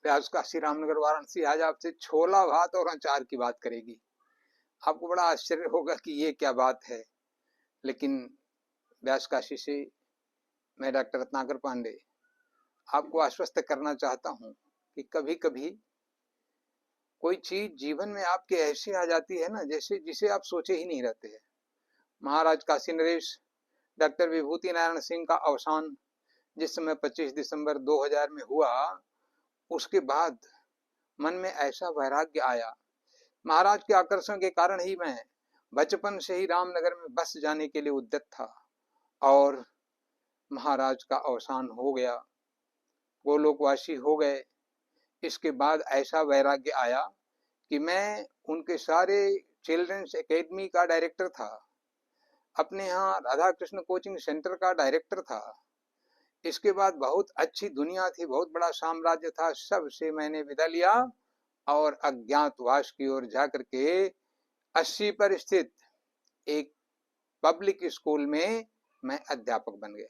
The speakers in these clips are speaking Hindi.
व्यास काशी रामनगर वाराणसी आज आपसे छोला भात और अचार की बात करेगी। आपको बड़ा आश्चर्य होगा कि ये क्या बात है, लेकिन व्यास काशी से मैं डॉक्टर रत्नाकर पांडे आपको आश्वस्त करना चाहता हूँ कि कभी कभी कोई चीज जीवन में आपके ऐसे आ जाती है ना, जैसे जिसे आप सोचे ही नहीं रहते हैं। महाराज काशी नरेश डॉक्टर विभूति नारायण सिंह का अवसान जिस समय 25 दिसंबर 2000 में हुआ, उसके बाद मन में ऐसा वैराग्य आया। महाराज के आकर्षण के कारण ही मैं बचपन से ही रामनगर में बस जाने के लिए उद्यत था, और महाराज का अवसान हो गया, गोलोकवासी हो गए। इसके बाद ऐसा वैराग्य आया कि मैं उनके सारे चिल्ड्रंस एकेडमी का डायरेक्टर था, अपने यहाँ राधा कृष्ण कोचिंग सेंटर का डायरेक्टर था। इसके बाद बहुत अच्छी दुनिया थी, बहुत बड़ा साम्राज्य था, सबसे मैंने विदा लिया और अज्ञातवास की ओर जाकर के 80 पर स्थित एक पब्लिक स्कूल में मैं अध्यापक बन गया।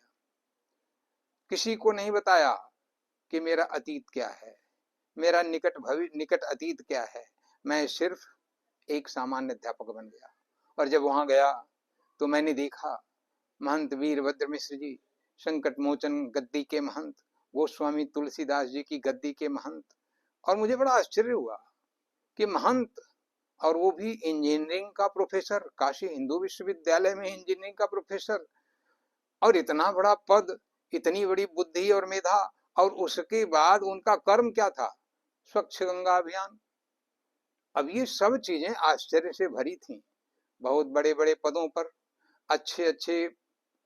किसी को नहीं बताया कि मेरा अतीत क्या है, मेरा निकट अतीत क्या है। मैं सिर्फ एक सामान्य अध्यापक बन गया। और जब वहां गया तो मैंने देखा महंत वीरभद्र मिश्र जी संकट मोचन गद्दी के महंत, गोस्वामी तुलसीदास जी की गद्दी के महंत। और मुझे बड़ा आश्चर्य हुआ कि महंत, और वो भी इंजीनियरिंग का प्रोफेसर, काशी हिंदू विश्वविद्यालय में इंजीनियरिंग का प्रोफेसर, और इतना बड़ा पद, इतनी बड़ी बुद्धि और मेधा। और उसके बाद उनका कर्म क्या था? स्वच्छ गंगा अभियान। अब ये सब चीजें आश्चर्य से भरी थीं। बहुत बड़े बड़े पदों पर अच्छे अच्छे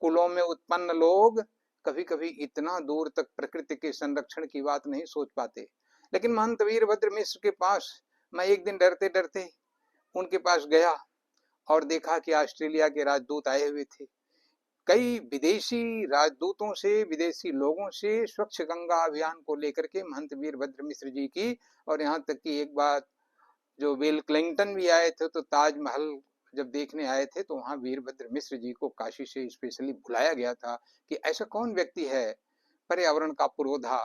कुलों में उत्पन्न लोग कभी कभी इतना दूर तक प्रकृति के संरक्षण की बात नहीं सोच पाते। लेकिन महंत वीरभद्र मिश्र के पास मैं एक दिन डरते डरते उनके पास गया और देखा कि ऑस्ट्रेलिया के राजदूत आए हुए थे। कई विदेशी राजदूतों से, विदेशी लोगों से स्वच्छ गंगा अभियान को लेकर के महंत वीरभद्र मिश्र जी की, और यहाँ तक कि एक बार जो बिल क्लिंटन भी आए थे, तो ताजमहल जब देखने आए थे तो वहां वीरभद्र मिश्र जी को काशी से स्पेशली बुलाया गया था कि ऐसा कौन व्यक्ति है पर्यावरण का पुरोधा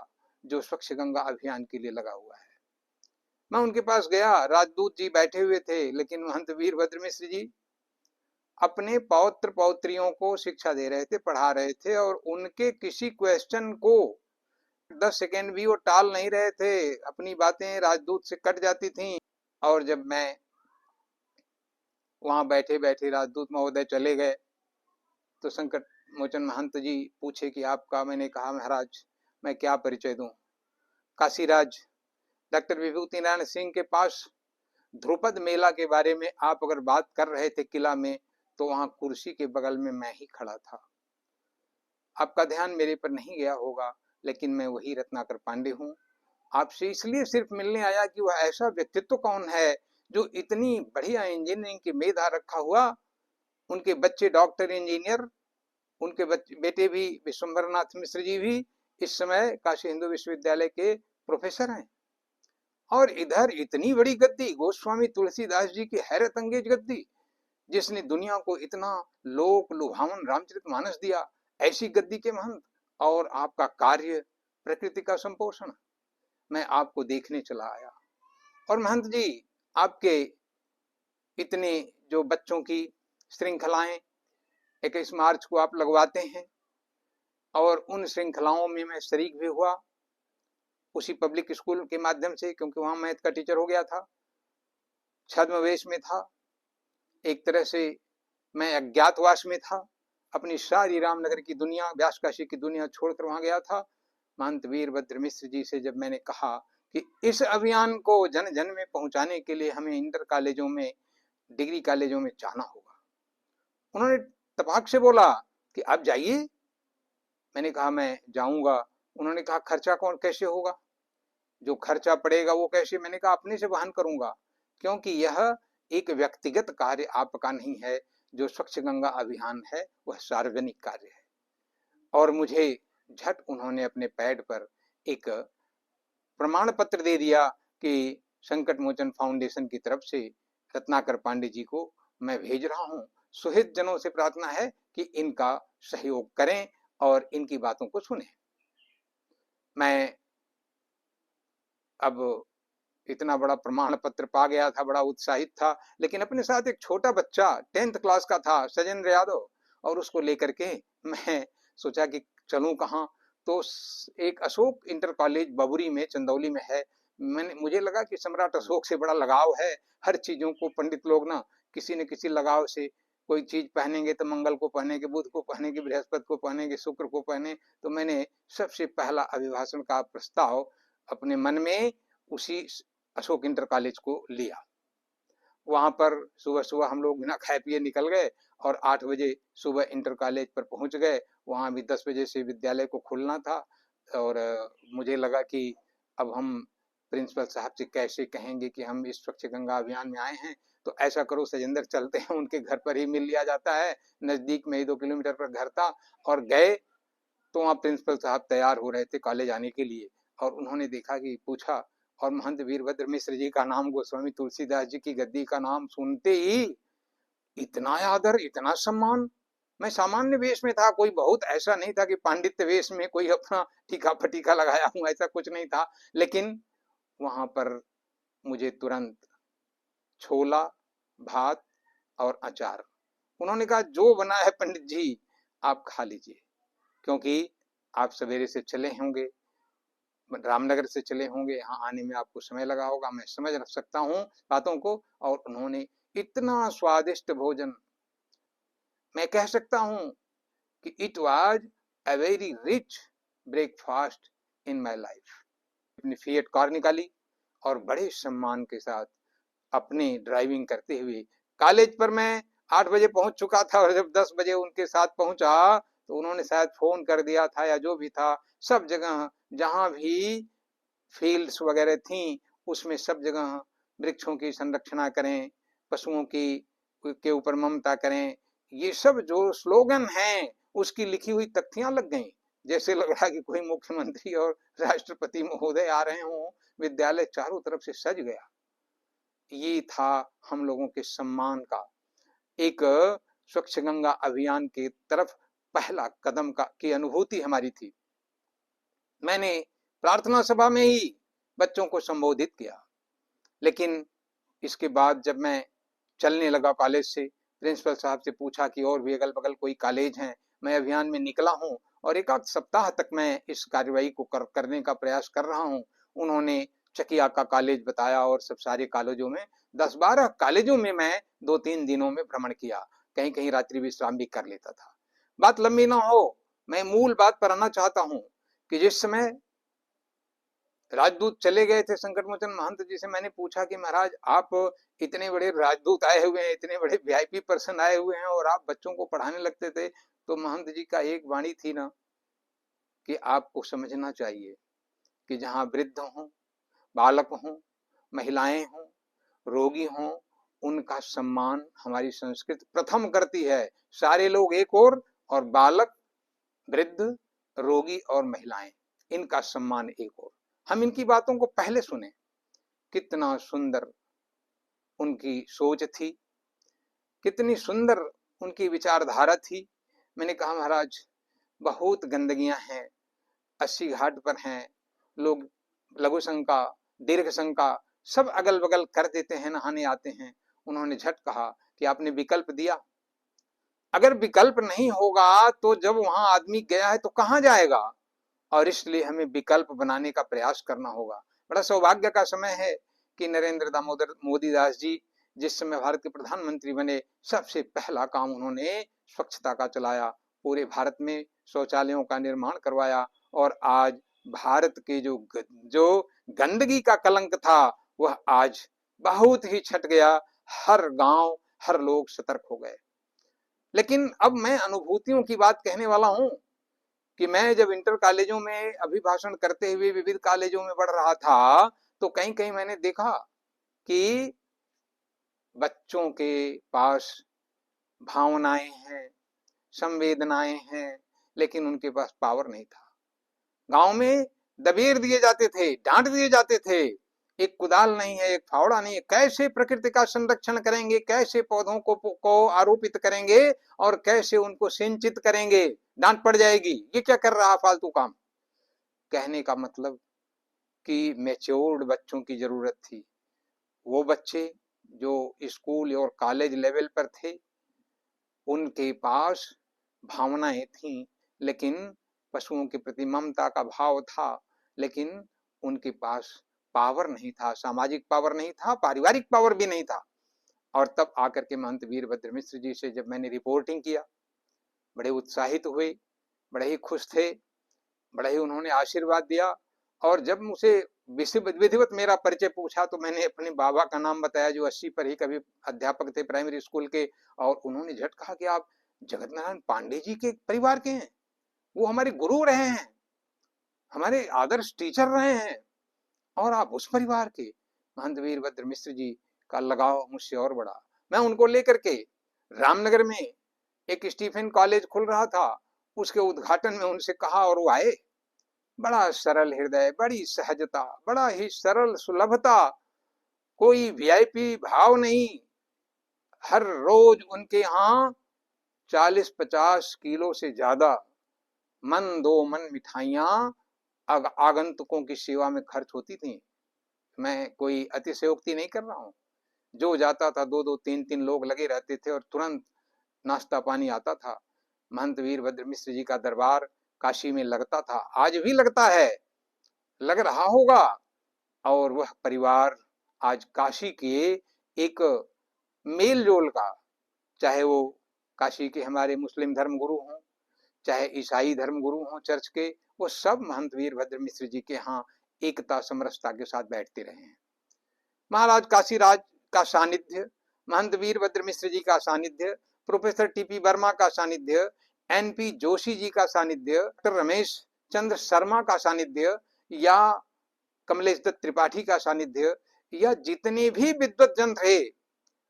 जो स्वच्छ गंगा अभियान के लिए लगा हुआ है। मैं उनके पास गया, राजदूत जी बैठे हुए थे, लेकिन महंत वीरभद्र मिश्र जी अपने पौत्र पौत्रियों को शिक्षा दे रहे थे, पढ़ा रहे थे, और उनके किसी क्वेश्चन को 10 सेकेंड भी वो टाल नहीं रहे थे। अपनी बातें राजदूत से कट जाती थीं। और जब मैं वहां बैठे बैठे राजदूत महोदय चले गए तो संकट मोचन महंत जी पूछे कि आपका? मैंने कहा महाराज मैं क्या परिचय दूं। काशीराज डॉक्टर विभूति नारायण सिंह के पास ध्रुपद मेला के बारे में आप अगर बात कर रहे थे किला में, तो वहां कुर्सी के बगल में मैं ही खड़ा था। आपका ध्यान मेरे पर नहीं गया होगा, लेकिन मैं वही रत्नाकर पांडे हूं। आपसे इसलिए सिर्फ मिलने आया कि वह ऐसा व्यक्तित्व कौन है जो इतनी बढ़िया इंजीनियरिंग की मेधा रखा हुआ, उनके बच्चे डॉक्टर इंजीनियर, उनके बेटे भी विश्वम्भर नाथ मिश्र जी भी इस समय काशी हिंदू विश्वविद्यालय के प्रोफेसर हैं। और इधर इतनी बड़ी गद्दी, गोस्वामी तुलसीदास जी की हैरत अंगेज गद्दी, जिसने दुनिया को इतना लोक लुभावन रामचरितमानस दिया, ऐसी गद्दी के महंत। और आपका कार्य प्रकृति का संपोषण। मैं आपको देखने चला आया। और महंत जी, आपके इतने जो बच्चों की श्रृंखलाएं 21 मार्च को आप लगवाते हैं, और उन श्रृंखलाओं में मैं शरीक भी हुआ उसी पब्लिक स्कूल के माध्यम से, क्योंकि वहां मैथ का टीचर हो गया था, छद्मवेश में था। एक तरह से मैं अज्ञातवास में था, अपनी सारी रामनगर की दुनिया, व्यास काशी की दुनिया छोड़कर वहां गया था। महंत वीरभद्र मिश्र जी से जब मैंने कहा कि इस अभियान को जन जन में पहुंचाने के लिए हमें इंटर कॉलेजों में, डिग्री कॉलेजों में जाना होगा, उन्होंने तपाक से बोला कि आप जाइए। मैंने कहा मैं जाऊंगा। उन्होंने कहा खर्चा कौन कैसे होगा? जो खर्चा पड़ेगा वो कैसे? मैंने कहा अपने से वहन करूंगा, क्योंकि यह एक व्यक्तिगत कार्य आपका नहीं है। जो स्वच्छ गंगा अभियान है वह सार्वजनिक कार्य है। और मुझे झट उन्होंने अपने पैड पर एक प्रमाण पत्र दे दिया कि संकट मोचन फाउंडेशन की तरफ से रत्नाकर पांडे जी को मैं भेज रहा हूं। सुहित जनों से प्रार्थना है कि इनका सहयोग करें और इनकी बातों को सुने। मैं अब इतना बड़ा प्रमाण पत्र पा गया था, बड़ा उत्साहित था, लेकिन अपने साथ एक छोटा बच्चा 10th क्लास का था, सजेंद्र यादव, और उसको लेकर के मैं सोचा कि चलूं कहाँ। तो एक अशोक इंटर कॉलेज बबुरी में, चंदौली में है। मुझे लगा कि सम्राट अशोक से बड़ा लगाव है, हर चीजों को पंडित लोग ना किसी न किसी लगाव से, कोई चीज पहनेंगे तो मंगल को पहनेंगे, बुध को पहनेंगे, बृहस्पति को पहनेंगे, शुक्र को पहने। तो मैंने सबसे पहला अभिभाषण का प्रस्ताव अपने मन में उसी अशोक इंटर कॉलेज को लिया। वहां पर सुबह सुबह हम लोग बिना खाए पिए निकल गए और 8 बजे सुबह इंटर कॉलेज पर पहुंच गए। वहां भी 10 बजे से विद्यालय को खुलना था और मुझे लगा कि अब हम प्रिंसिपल साहब से कैसे कहेंगे कि हम इस स्वच्छ गंगा अभियान में आए हैं। तो ऐसा करो सजेंद्र, चलते हैं, उनके घर पर ही मिल लिया जाता है, नजदीक में ही 2 किलोमीटर पर घर था। और गए तो वहाँ प्रिंसिपल साहब तैयार हो रहे थे कॉलेज आने के लिए, और उन्होंने देखा कि पूछा, और महंत वीरभद्र मिश्र जी का नाम, गोस्वामी तुलसीदास जी की गद्दी का नाम सुनते ही इतना आदर, इतना सम्मान। मैं सामान्य वेश में था, कोई बहुत ऐसा नहीं था कि पांडित्य वेश में कोई अपना टीका फटीका लगाया हूं, ऐसा कुछ नहीं था। लेकिन वहां पर मुझे तुरंत छोला, भात और अचार, उन्होंने कहा जो बना है पंडित जी आप खा लीजिए, क्योंकि आप सवेरे से चले होंगे, रामनगर से चले होंगे, यहाँ आने में आपको समय लगा होगा, मैं समझ सकता हूँ बातों को। और उन्होंने इतना स्वादिष्ट भोजन, मैं कह सकता हूँ कि it was a very rich breakfast in my life. अपनी फिएट कार निकाली और बड़े सम्मान के साथ अपनी ड्राइविंग करते हुए कॉलेज पर मैं 8 बजे पहुंच चुका था, और जब 10 बजे उनके साथ पहुंचा तो उन्होंने शायद फोन कर दिया था या जो भी था, सब जगह जहां भी फील्ड्स वगैरह थी उसमें सब जगह वृक्षों की संरक्षणा करें, पशुओं की के ऊपर ममता करें, ये सब जो स्लोगन हैं उसकी लिखी हुई तख्तियां लग गई। जैसे लग रहा कि कोई मुख्यमंत्री और राष्ट्रपति महोदय आ रहे हों। विद्यालय चारों तरफ से सज गया। ये था हम लोगों के सम्मान का एक स्वच्छ गंगा अभियान की तरफ पहला कदम का की अनुभूति हमारी थी। मैंने प्रार्थना सभा में ही बच्चों को संबोधित किया, लेकिन इसके बाद जब मैं चलने लगा कॉलेज से, प्रिंसिपल साहब से पूछा कि और भी अगल बगल कोई कॉलेज हैं। मैं अभियान में निकला हूं और एक आध सप्ताह तक मैं इस कार्यवाही को करने का प्रयास कर रहा हूं। उन्होंने चकिया का कॉलेज बताया और सब सारे कॉलेजों में 10-12 कॉलेजों में मैं 2-3 दिनों में भ्रमण किया, कहीं कहीं रात्रि विश्राम भी कर लेता था। बात लंबी ना हो, मैं मूल बात पर आना चाहता हूं कि जिस समय राजदूत चले गए थे, संकट मोचन महंत जी से मैंने पूछा कि महाराज आप इतने बड़े राजदूत आए हुए हैं, इतने बड़े वीआईपी पर्सन आए हुए हैं और आप बच्चों को पढ़ाने लगते थे। तो महंत जी का एक वाणी थी ना कि आपको समझना चाहिए कि जहां वृद्ध हों, बालक हों, महिलाएं हों, रोगी हों, उनका सम्मान हमारी संस्कृति प्रथम करती है। सारे लोग एक और बालक, वृद्ध, रोगी और महिलाएं, इनका सम्मान एक और। हम इनकी बातों को पहले सुने। कितना सुंदर उनकी सोच थी, कितनी सुंदर उनकी विचारधारा थी। मैंने कहा महाराज बहुत गंदगियां हैं, 80 घाट पर हैं लोग, लघु शंका, दीर्घ शंका सब अगल बगल कर देते हैं, नहाने आते हैं। उन्होंने झट कहा कि आपने विकल्प दिया, अगर विकल्प नहीं होगा तो जब वहां आदमी गया है तो कहां जाएगा, और इसलिए हमें विकल्प बनाने का प्रयास करना होगा। बड़ा सौभाग्य का समय है कि नरेंद्र दामोदर मोदी दास जी जिस समय भारत के प्रधानमंत्री बने, सबसे पहला काम उन्होंने स्वच्छता का चलाया, पूरे भारत में शौचालयों का निर्माण करवाया। और आज भारत के जो गंदगी का कलंक था वह आज बहुत ही छट गया। हर गांव, हर लोग सतर्क हो गए। लेकिन अब मैं अनुभूतियों की बात कहने वाला हूं कि मैं जब इंटर कॉलेजों में अभिभाषण करते हुए विविध कॉलेजों में बढ़ रहा था, तो कहीं कहीं मैंने देखा कि बच्चों के पास भावनाएं हैं, संवेदनाएं हैं, लेकिन उनके पास पावर नहीं था। गांव में दबेर दिए जाते थे, डांट दिए जाते थे, एक कुदाल नहीं है, एक फावड़ा नहीं है, कैसे प्रकृति का संरक्षण करेंगे, कैसे पौधों को आरोपित करेंगे और कैसे उनको सिंचित करेंगे, डांट पड़ जाएगी, ये क्या कर रहा फालतू काम। कहने का मतलब कि मैच्योर्ड बच्चों की जरूरत थी। वो बच्चे जो स्कूल और कॉलेज लेवल पर थे, उनके पास भावनाएं थीं, लेकिन पशुओं के प्रति ममता का भाव था, लेकिन उनके पास पावर नहीं था, सामाजिक पावर नहीं था, पारिवारिक पावर भी नहीं था। और तब आकर के महंत वीरभद्र मिश्र जी से जब मैंने रिपोर्टिंग किया, बड़े उत्साहित हुए, बड़े ही खुश थे, बड़ा ही उन्होंने आशीर्वाद दिया। और जब मुझसे विधिवत मेरा परिचय पूछा तो मैंने अपने बाबा का नाम बताया, जो 80 पर ही कभी अध्यापक थे प्राइमरी स्कूल के। और उन्होंने झट कहा कि आप जगत नारायण पांडे जी के परिवार के हैं, वो हमारे गुरु रहे हैं, हमारे आदर्श टीचर रहे हैं, और आप उस परिवार के। महंत वीरभद्र मिश्र जी का लगाव मुझसे और बड़ा। मैं उनको लेकर के रामनगर में एक स्टीफन कॉलेज खुल रहा था, उसके उद्घाटन में उनसे कहा, और वो आए। बड़ा सरल हृदय, बड़ी सहजता, बड़ा ही सरल सुलभता, कोई वीआईपी भाव नहीं। हर रोज उनके यहाँ 40-50 किलो से ज्यादा मन दो मन मिठाइयां आगंतुकों की सेवा में खर्च होती थी। मैं कोई अतिशयोक्ति नहीं कर रहा हूँ। जो जाता था 2-2, 3-3 लोग लगे रहते थे और तुरंत नाश्ता पानी आता था। महंत वीरभद्र मिश्र जी का दरबार काशी में लगता था, आज भी लगता है, लग रहा होगा। और वह परिवार आज काशी के एक मेल जोल का, चाहे वो काशी के हमारे मुस्लिम धर्म गुरु हों, चाहे ईसाई धर्म गुरु हों चर्च के, वो सब महंत वीरभद्र मिश्र जी के यहाँ एकता समरसता के साथ बैठते रहे हैं। महाराज काशीराज का सानिध्य, महंत वीरभद्र मिश्र जी का सानिध्य, प्रोफेसर टीपी वर्मा का सानिध्य, एनपी जोशी जी का सानिध्य, डॉक्टर रमेश चंद्र शर्मा का सानिध्य, या कमलेश दत्त त्रिपाठी का सानिध्य, या जितने भी विद्वत जन थे,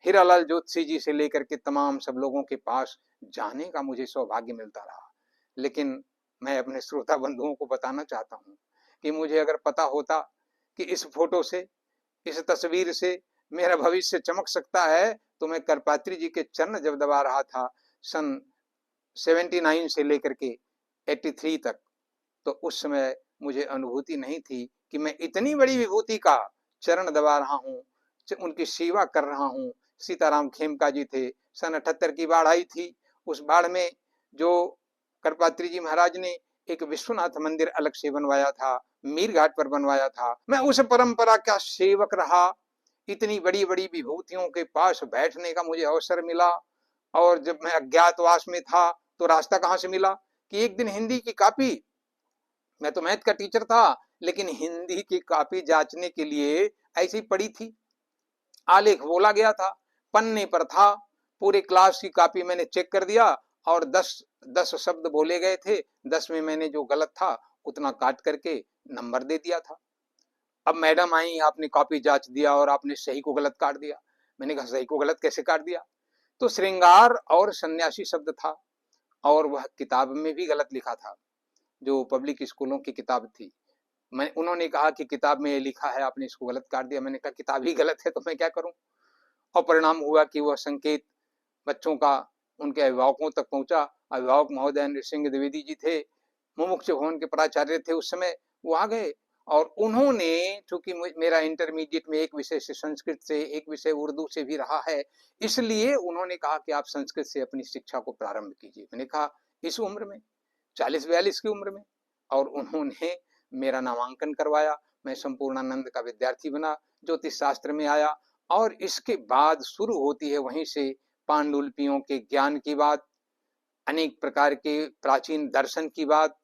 हीरालाल जोशी जी से लेकर के तमाम सब लोगों के पास जाने का मुझे सौभाग्य मिलता रहा। लेकिन मैं अपने श्रोता बंधुओं को बताना चाहता हूँ कि मुझे अगर पता होता कि इस फोटो से, इस तस्वीर से मेरा भविष्य चमक सकता है, तो मैं करपात्री जी के चरण जब दबा रहा था सन 79 से लेकर के 83 तक, तो उस समय मुझे अनुभूति नहीं थी कि मैं इतनी बड़ी विभूति का चरण दबा रहा हूँ, उनकी सेवा कर रहा हूँ। सीताराम खेमका जी थे, सन 78 की बाढ़ आई थी। उस बाढ़ में जो करपात्री जी महाराज ने एक विश्वनाथ मंदिर अलग से बनवाया था, मीर घाट पर बनवाया था, मैं उस परंपरा का सेवक रहा। इतनी बड़ी बड़ी विभूतियों के पास बैठने का मुझे अवसर मिला। और जब मैं अज्ञातवास में था तो रास्ता कहाँ से मिला कि एक दिन हिंदी की कॉपी, मैं तो मैथ का टीचर था, लेकिन हिंदी की कॉपी जांचने के लिए ऐसी पड़ी थी, आलेख बोला गया था, पन्ने पर था, पूरे क्लास की कॉपी मैंने चेक कर दिया और 10 शब्द बोले गए थे, 10 में मैंने जो गलत था उतना काट करके नंबर दे दिया था। अब मैडम आई, आपने कॉपी जांच दिया और आपने सही को गलत काट दिया। मैंने कहा सही को गलत कैसे काट दिया? तो श्रृंगार और सन्यासी शब्द था, और वह किताब में भी गलत लिखा था, जो पब्लिक स्कूलों की किताब थी। उन्होंने कहा कि किताब में ये लिखा है, आपने इसको गलत काट दिया। मैंने कहा किताब ही गलत है तो मैं क्या करूं? और परिणाम हुआ कि वह संकेत बच्चों का उनके अभिभावकों तक पहुंचा। अभिभावक महोदय नृसिंह द्विवेदी जी थे, मुमुक्ष भवन के प्राचार्य थे उस समय, वो आ गए और उन्होंने, चूंकि मेरा इंटरमीडिएट में एक विषय से संस्कृत से, एक विषय उर्दू से भी रहा है, इसलिए उन्होंने कहा कि आप संस्कृत से अपनी शिक्षा को प्रारंभ कीजिए। मैंने कहा इस उम्र में, 40-42 की उम्र में? और उन्होंने मेरा नामांकन करवाया। मैं संपूर्णानंद का विद्यार्थी बना, ज्योतिष शास्त्र में आया, और इसके बाद शुरू होती है वहीं से पांडुलिपियों के ज्ञान की बात, अनेक प्रकार के प्राचीन दर्शन की बात,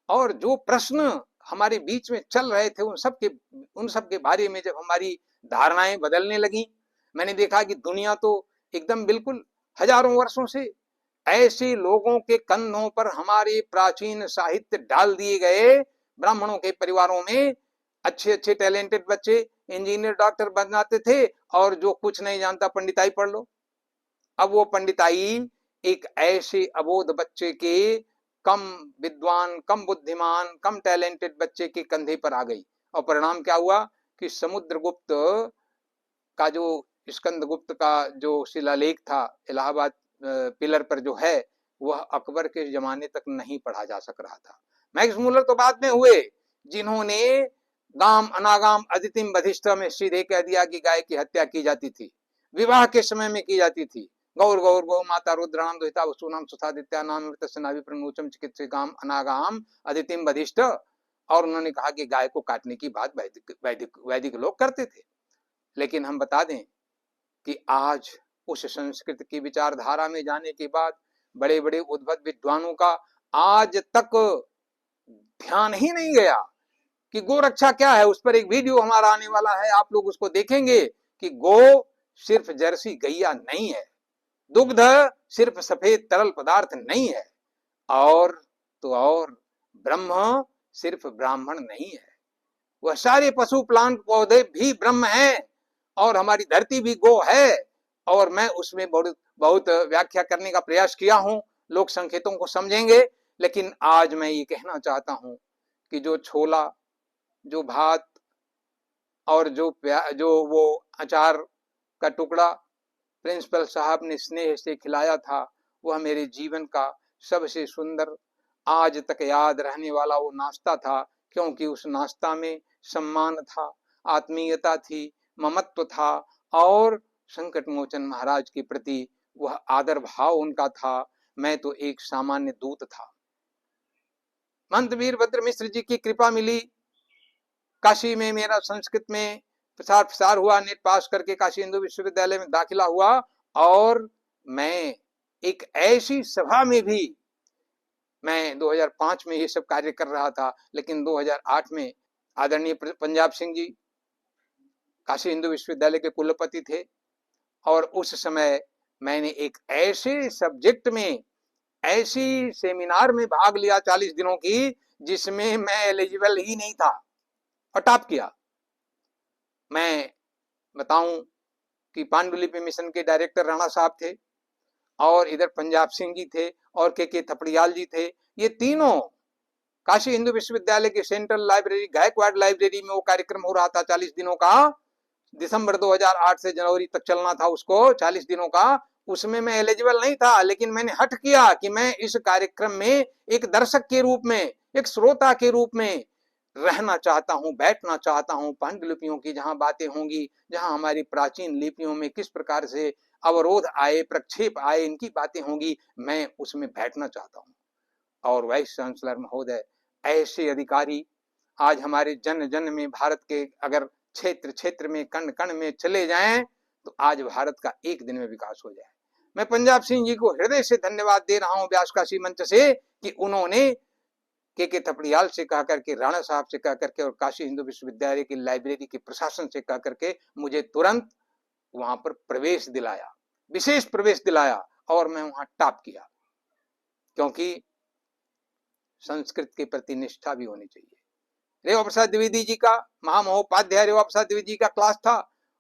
और जो प्रश्न हमारे बीच में चल रहे थे उन सब के बारे में जब हमारी धारणाएं बदलने लगी, मैंने देखा कि दुनिया तो एकदम बिल्कुल हजारों वर्षों से ऐसे लोगों के कंधों पर हमारे प्राचीन साहित्य डाल दिए गए। ब्राह्मणों के परिवारों में अच्छे अच्छे टैलेंटेड बच्चे इंजीनियर डॉक्टर बनाते थे, और जो कुछ नहीं जानता पंडिताई पढ़ लो। अब वो पंडिताई एक ऐसे अबोध बच्चे के, कम विद्वान, कम बुद्धिमान, कम टैलेंटेड बच्चे के कंधे पर आ गई। और परिणाम क्या हुआ कि समुद्रगुप्त का जो, स्कंदगुप्त का जो शिलालेख था इलाहाबाद पिलर पर जो है, वह अकबर के जमाने तक नहीं पढ़ा जा सक रहा था। मैक्स मुलर तो बाद में हुए, जिन्होंने गाम अनागाम अदितिम बधिष्ठ में सीधे कह दिया कि गाय की हत्या की जाती थी, विवाह के समय में की जाती थी। गौर गौर गौ माता रुद्राणाम दुहिता वसुनाम सुतादित्या नाम मृतस्नाभिप्रनूचम चिकित्से गाम अनागाम अदितिम बधिष्ठ। और उन्होंने कहा कि गाय को काटने की बात वैदिक लोग करते थे। लेकिन हम बता दें कि आज उस संस्कृत की विचारधारा में जाने के बाद बड़े बड़े उद्भट विद्वानों का आज तक ध्यान ही नहीं गया कि गोरक्षा क्या है। उस पर एक वीडियो हमारा आने वाला है, आप लोग उसको देखेंगे कि गो सिर्फ जर्सी गैया नहीं है, दुग्ध सिर्फ सफेद तरल पदार्थ नहीं है, और तो और ब्रह्म सिर्फ ब्राह्मण नहीं है, वह सारे पशु प्लांट पौधे भी ब्रह्म हैं, और हमारी धरती भी गो है। और मैं उसमें बहुत बहुत व्याख्या करने का प्रयास किया हूं, लोग संकेतों को समझेंगे। लेकिन आज मैं ये कहना चाहता हूं कि जो छोला, जो भात और जो वो अचार का टुकड़ा प्रिंसिपल साहब ने स्नेह से खिलाया था, वह मेरे जीवन का सबसे सुंदर, आज तक याद रहने वाला वो नाश्ता था। क्योंकि उस नाश्ता में सम्मान था, आत्मीयता थी, ममत्व था, और संकट मोचन महाराज के प्रति वह आदर भाव उनका था। मैं तो एक सामान्य दूत था। महंत वीरभद्र मिश्र जी की कृपा मिली, काशी में मेरा संस्कृत में प्रसार हुआ, नेट पास करके काशी हिंदू विश्वविद्यालय में दाखिला हुआ। और मैं एक ऐसी सभा में भी, मैं 2005 में ये सब कार्य कर रहा था, लेकिन 2008 में आदरणीय पंजाब सिंह जी काशी हिंदू विश्वविद्यालय के कुलपति थे, और उस समय मैंने एक ऐसे सब्जेक्ट में, ऐसी सेमिनार में भाग लिया 40 दिनों की, जिसमें मैं एलिजिबल ही नहीं था, और टॉप किया। मैं बताऊं कि पांडुलिपि मिशन के डायरेक्टर राणा साहब थे, और इधर पंजाब सिंह जी थे, और के थपड़ियाल जी थे। ये तीनों काशी हिंदू विश्वविद्यालय की सेंट्रल लाइब्रेरी, गायकवाड़ लाइब्रेरी में वो कार्यक्रम हो रहा था 40 दिनों का, दिसंबर 2008 से जनवरी तक चलना था उसको, 40 दिनों का। उसमें मैं एलिजिबल नहीं था, लेकिन मैंने हट किया कि मैं इस कार्यक्रम में एक दर्शक के रूप में, एक श्रोता के रूप में रहना चाहता हूं, बैठना चाहता हूं। पांडुलिपियों की जहां बातें होंगी, जहां हमारी प्राचीन लिपियों में किस प्रकार से अवरोध आए, प्रक्षेप आए, इनकी बातें होंगी, मैं उसमें बैठना चाहता हूं। और वाइस चांसलर महोदय, ऐसे अधिकारी आज हमारे जन जन में, भारत के अगर क्षेत्र क्षेत्र में, कण कण में चले जाएं, तो आज भारत का एक दिन में विकास हो जाए। मैं पंजाब सिंह जी को हृदय से धन्यवाद दे रहा हूं व्यासकाशी मंच से, कि उन्होंने के थपड़ियाल से कह करके, राणा साहब से कह करके, और काशी हिंदू विश्वविद्यालय की लाइब्रेरी के प्रशासन से कह करके मुझे तुरंत वहां पर प्रवेश दिलाया, विशेष प्रवेश दिलाया, और मैं वहां टॉप किया। क्योंकि संस्कृत के प्रति निष्ठा भी होनी चाहिए। रेवा प्रसाद द्विवेदी जी का, महामहोपाध्याय रेवा प्रसाद द्विवेदी जी का क्लास था,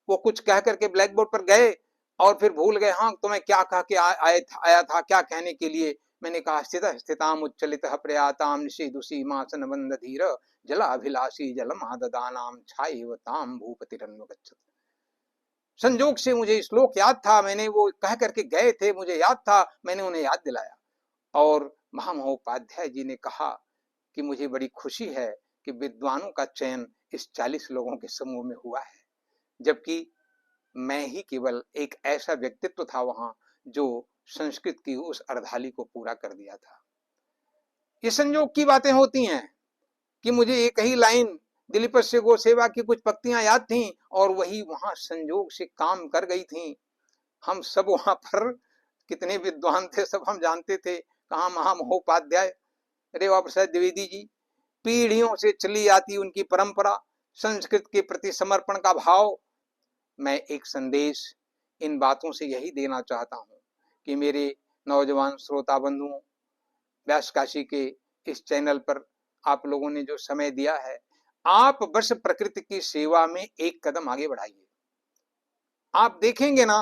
वो कुछ कह करके ब्लैक बोर्ड पर गए और फिर भूल गए। हाँ, तुम्हें क्या कह के आया था, क्या कहने के लिए? मैंने कहा स्थित स्थिताम उच्चलित प्रयाताम निषेधुषी मासन बंद धीर जलाभिलाषी जलमाददानाम छायवताम भूपतिरन्वगच्छत्। संजोग से मुझे श्लोक याद था, मैंने वो कह करके गए थे, मुझे याद था, मैंने उन्हें याद दिलाया। और महामहोपाध्याय जी ने कहा कि मुझे बड़ी खुशी है कि विद्वानों का चयन इस 40 लोगों के समूह में हुआ है, जबकि मैं ही केवल एक ऐसा व्यक्तित्व था वहां जो संस्कृत की उस अर्धाली को पूरा कर दिया था। ये संयोग की बातें होती हैं कि मुझे एक ही लाइन दिलीप से गो सेवा की कुछ पंक्तियां याद थीं, और वही वहां संयोग से काम कर गई थीं। हम सब वहां पर कितने विद्वान थे सब हम जानते थे। कहाँ महामहोपाध्याय रेवा प्रसाद द्विवेदी जी, पीढ़ियों से चली आती उनकी परंपरा, संस्कृत के प्रति समर्पण का भाव। मैं एक संदेश इन बातों से यही देना चाहता हूं कि मेरे नौजवान श्रोता बंधुओं, व्यासकाशी के इस चैनल पर आप लोगों ने जो समय दिया है, आप बस प्रकृति की सेवा में एक कदम आगे बढ़ाइए। आप देखेंगे ना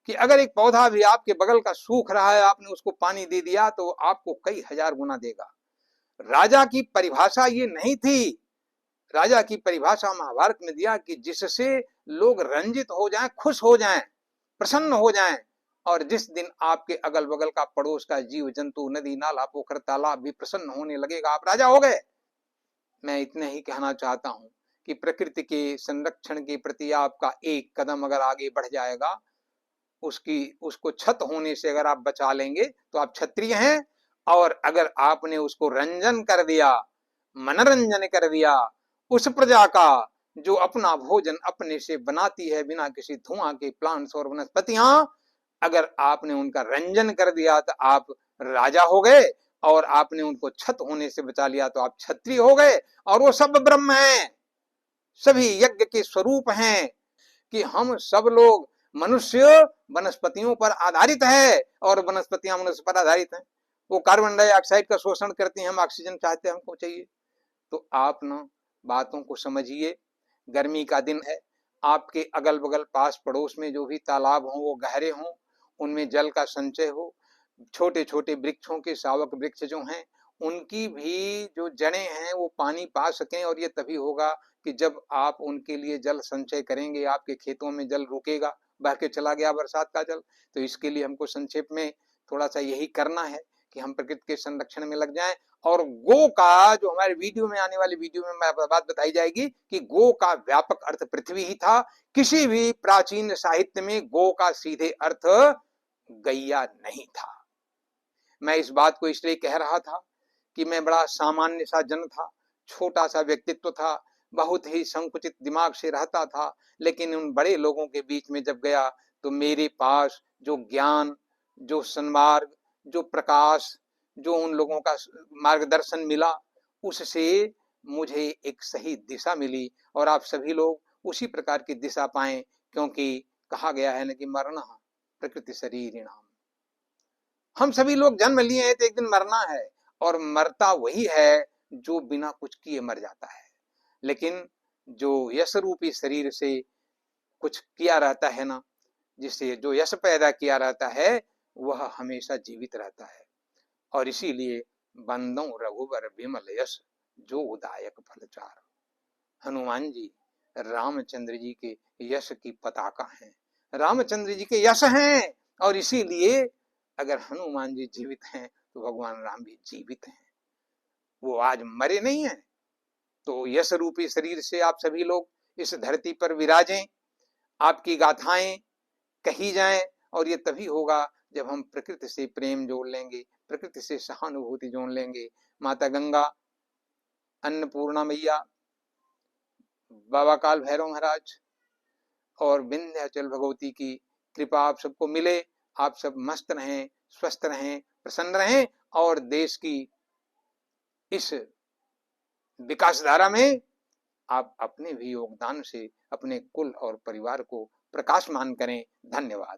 कि अगर एक पौधा भी आपके बगल का सूख रहा है, आपने उसको पानी दे दिया तो आपको कई हजार गुना देगा। राजा की परिभाषा ये नहीं थी, राजा की परिभाषा महाभारत में दिया कि जिससे लोग रंजित हो जाएं, खुश हो जाएं, प्रसन्न हो जाएं। और जिस दिन आपके अगल बगल का पड़ोस का जीव जंतु, नदी नाला पोखर तालाब भी प्रसन्न होने लगेगा, आप राजा हो गए। मैं इतने ही कहना चाहता हूं कि प्रकृति के संरक्षण के प्रति आपका एक कदम अगर आगे बढ़ जाएगा, उसको क्षत होने से अगर आप बचा लेंगे तो आप क्षत्रिय हैं। और अगर आपने उसको रंजन कर दिया, मनोरंजन कर दिया, उस प्रजा का जो अपना भोजन अपने से बनाती है बिना किसी धुआं के प्लांट्स और वनस्पतियां, अगर आपने उनका रंजन कर दिया तो आप राजा हो गए, और आपने उनको क्षत होने से बचा लिया तो आप क्षत्रिय हो गए। और वो सब ब्रह्म हैं, सभी यज्ञ के स्वरूप हैं कि हम सब लोग मनुष्य वनस्पतियों पर आधारित है और वनस्पतियां मनुष्य पर आधारित हैं। वो कार्बन डाइऑक्साइड का शोषण करती हैं, हम ऑक्सीजन चाहते हैं, हमको चाहिए। तो आप ना बातों को समझिए। गर्मी का दिन है, आपके अगल बगल पास पड़ोस में जो भी तालाब हों वो गहरे हों, उनमें जल का संचय हो। छोटे छोटे वृक्षों के शावक वृक्ष जो हैं उनकी भी जो जड़ें हैं वो पानी पा सकें, और ये तभी होगा कि जब आप उनके लिए जल संचय करेंगे, आपके खेतों में जल रुकेगा, बह के चला गया बरसात का जल। तो इसके लिए हमको संक्षेप में थोड़ा सा यही करना है कि हम प्रकृति के संरक्षण में लग जाएं। और गो का जो हमारे वीडियो में आने वाली वीडियो में बात बताई जाएगी कि गो का व्यापक अर्थ पृथ्वी ही था। किसी भी प्राचीन साहित्य में गो का सीधे अर्थ गैया नहीं था। मैं इस बात को इसलिए कह रहा था कि मैं बड़ा सामान्य सा जन था, छोटा सा व्यक्तित्व था, बहुत ही संकुचित दिमाग से रहता था, लेकिन उन बड़े लोगों के बीच में जब गया तो मेरे पास जो ज्ञान, जो सन्मार्ग, जो प्रकाश, जो उन लोगों का मार्गदर्शन मिला, उससे मुझे एक सही दिशा मिली। और आप सभी लोग उसी प्रकार की दिशा पाएं, क्योंकि कहा गया है ना कि मरना प्रकृति शरीरिणाम। हम सभी लोग जन्म लिए हैं तो एक दिन मरना है, और मरता वही है जो बिना कुछ किए मर जाता है। लेकिन जो यश रूपी शरीर से कुछ किया रहता है ना, जिससे जो यश पैदा किया रहता है, वह हमेशा जीवित रहता है। और इसीलिए बंदो रघुवर विमल यश जो उदायक फलचार। हनुमान जी रामचंद्र जी के यश की पताका हैं, रामचंद्र जी के यश हैं, और इसीलिए अगर हनुमान जी जीवित हैं तो भगवान राम भी जीवित हैं। वो आज मरे नहीं हैं। तो यश रूपी शरीर से आप सभी लोग इस धरती पर विराजें, आपकी गाथाएं कही जाएं, और ये तभी होगा जब हम प्रकृति से प्रेम जोड़ लेंगे, प्रकृति से सहानुभूति जोड़ लेंगे। माता गंगा, अन्नपूर्णा मैया, बाबा काल भैरव महाराज और विंध्याचल भगवती की कृपा आप सबको मिले। आप सब मस्त रहें, स्वस्थ रहें, प्रसन्न रहें, और देश की इस विकास धारा में आप अपने भी योगदान से अपने कुल और परिवार को प्रकाशमान करें। धन्यवाद।